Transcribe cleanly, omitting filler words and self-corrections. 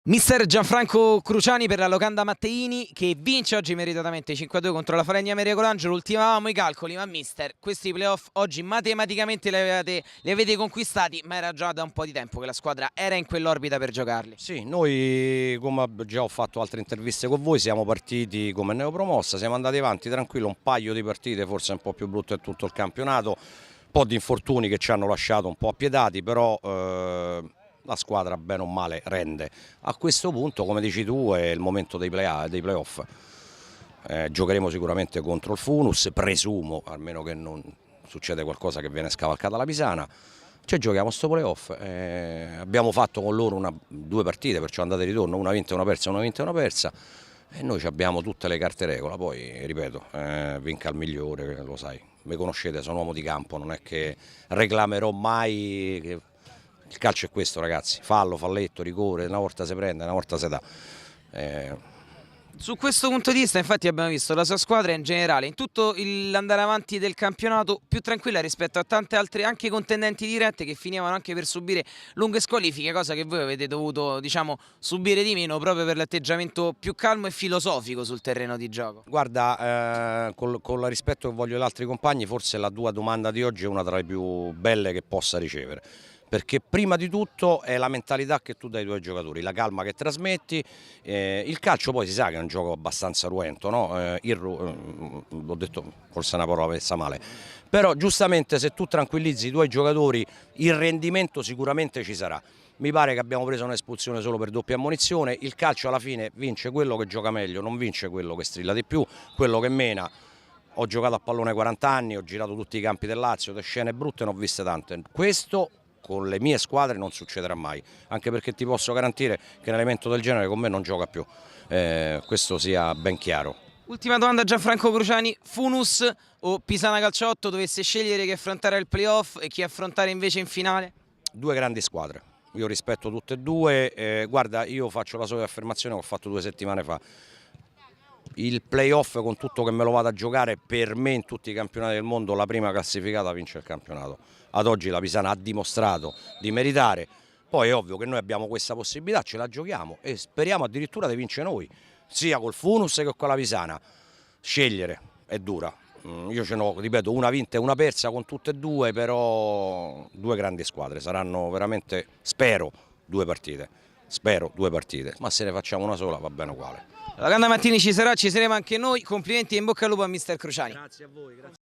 Mister Gianfranco Cruciani per la Locanda Matteini che vince oggi meritatamente 5-2 contro la Falegna Meriacolangelo. Ultimavamo i calcoli, ma mister, questi playoff oggi matematicamente li avete conquistati, ma era già da un po' di tempo che la squadra era in quell'orbita per giocarli. Sì, noi come già ho fatto altre interviste con voi siamo partiti come neopromossa, siamo andati avanti tranquillo, un paio di partite forse un po' più brutte in tutto il campionato, un po' di infortuni che ci hanno lasciato un po' appiedati, però la squadra bene o male rende. A questo punto, come dici tu, è il momento dei playoff. Giocheremo sicuramente contro il Funus, presumo, almeno che non succede qualcosa che viene scavalcata la Pisana. Cioè giochiamo sto playoff, abbiamo fatto con loro due partite, perciò andate e ritorno, una vinta e una persa, una vinta e una persa, e noi abbiamo tutte le carte regola, poi ripeto, vinca il migliore, lo sai, mi conoscete, sono uomo di campo, non è che reclamerò mai, il calcio è questo ragazzi, fallo, falletto, rigore, una volta si prende, una volta si dà. Su questo punto di vista infatti abbiamo visto la sua squadra in generale in tutto l'andare avanti del campionato più tranquilla rispetto a tante altre anche contendenti dirette che finivano anche per subire lunghe squalifiche, cosa che voi avete dovuto subire di meno proprio per l'atteggiamento più calmo e filosofico sul terreno di gioco. Guarda, con il rispetto che voglio agli altri compagni, forse la tua domanda di oggi è una tra le più belle che possa ricevere. Perché prima di tutto è la mentalità che tu dai ai tuoi giocatori, la calma che trasmetti, il calcio poi si sa che è un gioco abbastanza ruento, no? Ho detto forse una parola messa male, però giustamente se tu tranquillizzi i tuoi giocatori il rendimento sicuramente ci sarà. Mi pare che abbiamo preso un'espulsione solo per doppia ammonizione, il calcio alla fine vince quello che gioca meglio, non vince quello che strilla di più, quello che mena. Ho giocato a pallone 40 anni, ho girato tutti i campi del Lazio, le scene brutte ne ho viste tante. Questo con le mie squadre non succederà mai, anche perché ti posso garantire che un elemento del genere con me non gioca più, questo sia ben chiaro. Ultima domanda a Gianfranco Cruciani, Funus o Pisana Calciotto dovesse scegliere chi affrontare il playoff e chi affrontare invece in finale? Due grandi squadre, io rispetto tutte e due, guarda io faccio la solita affermazione che ho fatto 2 settimane fa. Il playoff con tutto che me lo vado a giocare, per me in tutti i campionati del mondo la prima classificata vince il campionato. Ad oggi la Pisana ha dimostrato di meritare, poi è ovvio che noi abbiamo questa possibilità, ce la giochiamo e speriamo addirittura di vincere noi, sia col Funus che con la Pisana. Scegliere è dura, io ce n'ho, ripeto, una vinta e una persa con tutte e due, però due grandi squadre, saranno veramente, spero, due partite, ma se ne facciamo una sola va bene uguale. La Locanda Matteini ci sarà, ci saremo anche noi, complimenti e in bocca al lupo a mister Cruciani. Grazie a voi. Grazie.